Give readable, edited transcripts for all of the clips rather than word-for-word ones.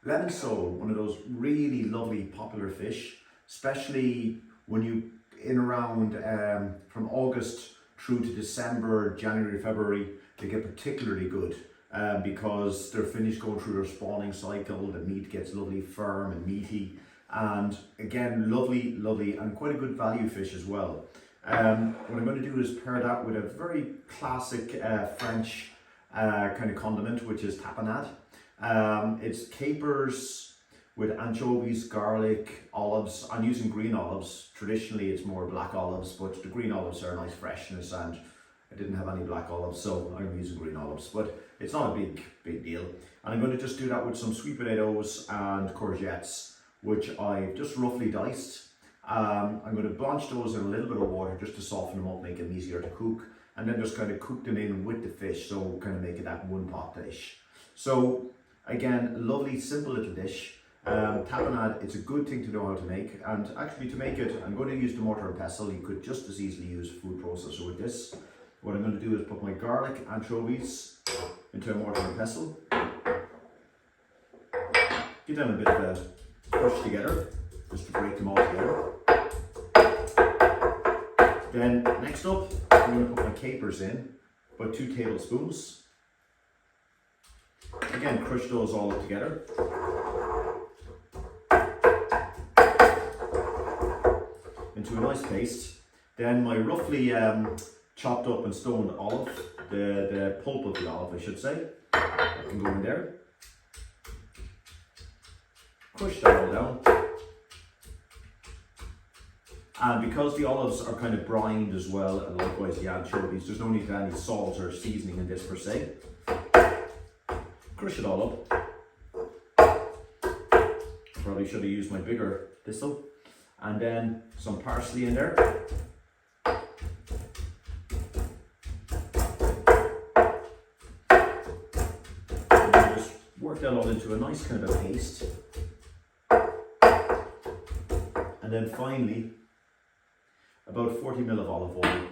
Lemon sole, one of those really lovely popular fish, especially when you in around from August through to December, January, February, they get particularly good because they're finished going through their spawning cycle. The meat gets lovely firm and meaty, and again, lovely, lovely, and quite a good value fish as well. What I'm going to do is pair that with a very classic French kind of condiment, which is tapanade. It's capers with anchovies, garlic, olives. I'm using green olives. Traditionally it's more black olives, but the green olives are a nice freshness, and I didn't have any black olives, so I'm using green olives, but it's not a big deal. And I'm going to just do that with some sweet potatoes and courgettes, which I've just roughly diced. I'm going to blanch those in a little bit of water just to soften them up, make them easier to cook, and then just kind of cook them in with the fish, so kind of make it that one pot dish. So again, lovely simple little dish. Tapanade, it's a good thing to know how to make, and actually to make it, I'm going to use the mortar and pestle. You could just as easily use a food processor with this. What I'm going to do is put my garlic, anchovies into a mortar and pestle. Give them a bit of a push together, just to break them all together. Then next up, I'm going to put my capers in, about 2 tablespoons. Again, crush those all up together. Into a nice paste. Then my roughly chopped up and stoned olive, the pulp of the olive I should say, that can go in there. Crush that all down. And because the olives are kind of brined as well, and likewise the anchovies, there's no need for any salt or seasoning in this per se. Crush it all up. Probably should have used my bigger thistle. And then some parsley in there. And just work that all into a nice kind of paste. And then finally, about 40 ml of olive oil.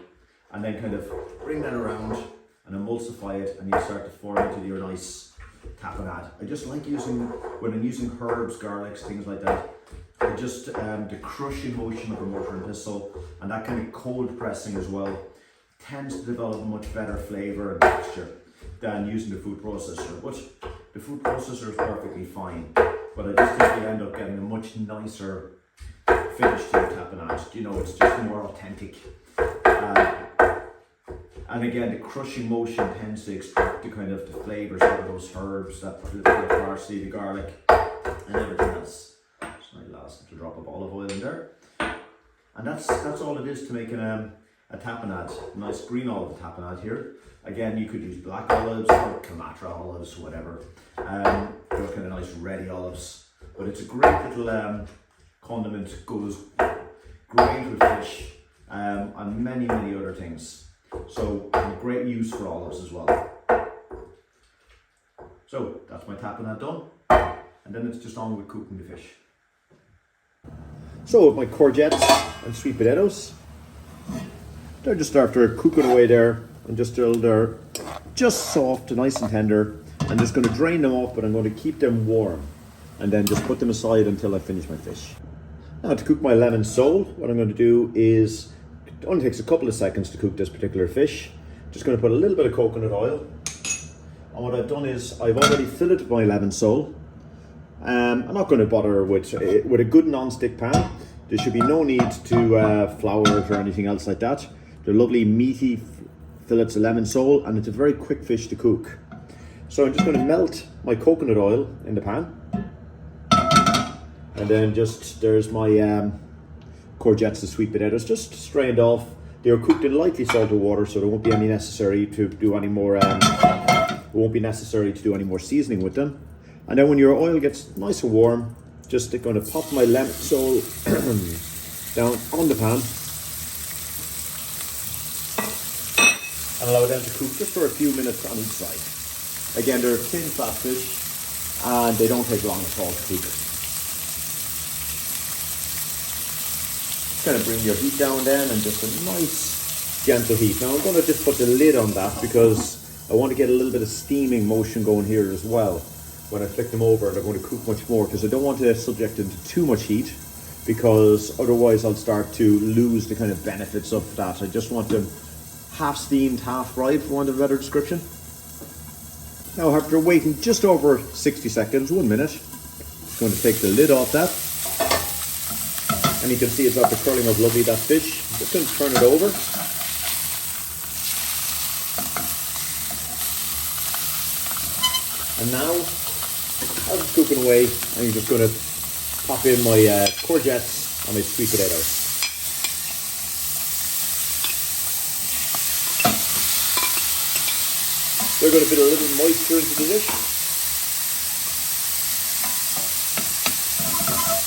And then kind of bring that around and emulsify it, and you start to form into your nice tapanade. I just like using, when I'm using herbs, garlics, things like that, just the crushing motion of a mortar and pestle, and that kind of cold pressing as well, tends to develop much better flavour and texture than using the food processor. But the food processor is perfectly fine, but I just think you end up getting a much nicer finish to your tapanade. You know, it's just more authentic. And again, the crushing motion tends to extract the kind of the flavours out of those herbs, that little bit of parsley, the garlic, and everything else. Last little drop of olive oil in there, and that's all it is to make a tapanade. Nice green olive tapanade here. Again, you could use black olives or Kamatra olives, whatever. They're kind of nice ready olives, but it's a great little condiment. Goes great with fish and many other things. So great use for olives as well. So that's my tapanade done, and then it's just on with cooking the fish. So my courgettes and sweet potatoes, they're just after cooking away there, and just till they're just soft and nice and tender. I'm just going to drain them off, but I'm going to keep them warm and then just put them aside until I finish my fish. Now to cook my lemon sole, what I'm going to do is, it only takes a couple of seconds to cook this particular fish. Just going to put a little bit of coconut oil, and what I've done is I've already filleted my lemon sole. I'm not going to bother with a good non-stick pan. There should be no need to flour it or anything else like that. They're lovely meaty fillets of lemon sole, and it's a very quick fish to cook. So I'm just going to melt my coconut oil in the pan, and then just there's my courgettes and sweet potatoes just strained off. They are cooked in lightly salted water, so there won't be any necessary to do any more. It won't be necessary to do any more seasoning with them. And then when your oil gets nice and warm, just going to pop my lemon sole down on the pan and allow them to cook just for a few minutes on each side. Again, they're thin fat fish and they don't take long at all to cook. Kind of bring your heat down then, and just a nice gentle heat. Now I'm going to just put the lid on that because I want to get a little bit of steaming motion going here as well. when I flick them over, they're going to cook much more, because I don't want to subject them to too much heat, because otherwise I'll start to lose the kind of benefits of that. I just want them half steamed, half fried, for want of a better description. Now, after waiting just over 60 seconds, 1 minute, I'm going to take the lid off that. And you can see it's after curling up lovely, that fish. I'm just going to turn it over. And now, as it's cooking away, I'm just going to pop in my courgettes and my sweet potatoes. They're going to put a little moisture into the dish.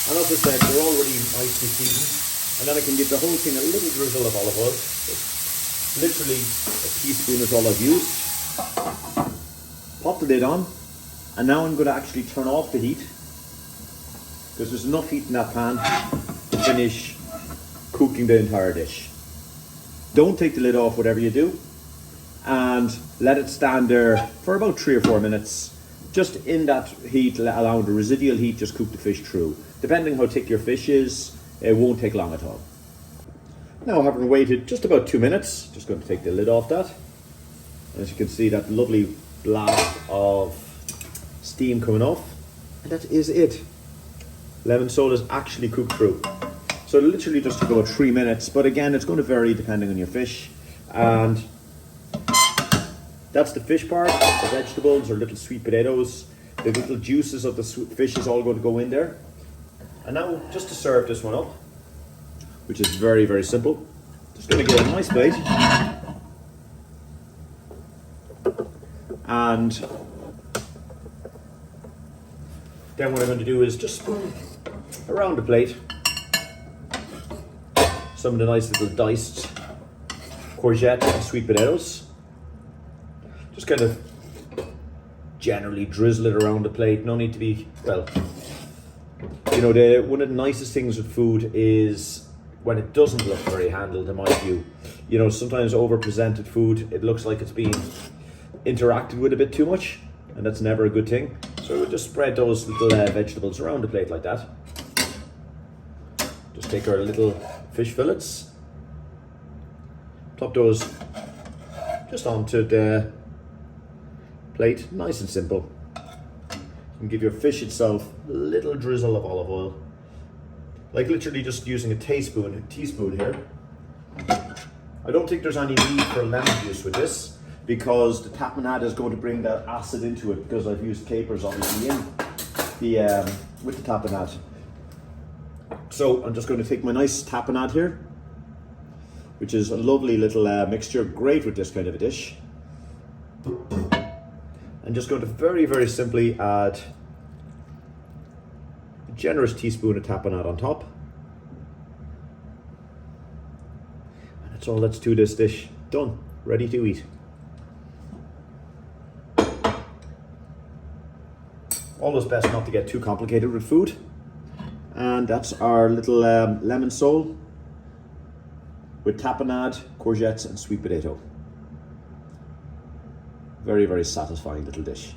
And as I said, they're already nicely seasoned. And then I can give the whole thing a little drizzle of olive oil. Literally a teaspoon is all I've used. Pop the lid on. And now I'm going to actually turn off the heat, because there's enough heat in that pan to finish cooking the entire dish. Don't take the lid off whatever you do, and let it stand there for about 3 or 4 minutes, just in that heat, allowing the residual heat just cook the fish through. Depending how thick your fish is, it won't take long at all. Now, having waited just about 2 minutes, just going to take the lid off that. As you can see, that lovely blast of steam coming off, and that is it. Lemon sole is actually cooked through. So it literally just took about 3 minutes, but again, it's going to vary depending on your fish. And that's the fish part. The vegetables or little sweet potatoes, the little juices of the fish is all going to go in there. And now, just to serve this one up, which is very, very simple, just going to get a nice plate. And then what I'm going to do is just around the plate some of the nice little diced courgette and sweet potatoes. Just kind of generally drizzle it around the plate. No need to be, well, you know, one of the nicest things with food is when it doesn't look very handled, in my view. You know, sometimes over-presented food, it looks like it's being interacted with a bit too much, and that's never a good thing. So we'll just spread those little vegetables around the plate like that. Just take our little fish fillets, plop those just onto the plate, nice and simple. And give your fish itself a little drizzle of olive oil, like literally just using a teaspoon here. I don't think there's any need for lemon juice with this, because the tapanade is going to bring that acid into it, because I've used capers obviously in the with the tapanade. So I'm just going to take my nice tapanade here, which is a lovely little mixture, great with this kind of a dish. I'm just going to very, very simply add a generous teaspoon of tapanade on top. And that's all that's to this dish. Done, ready to eat. Always best not to get too complicated with food. And that's our little lemon sole with tapanade, courgettes and sweet potato. Very, very satisfying little dish.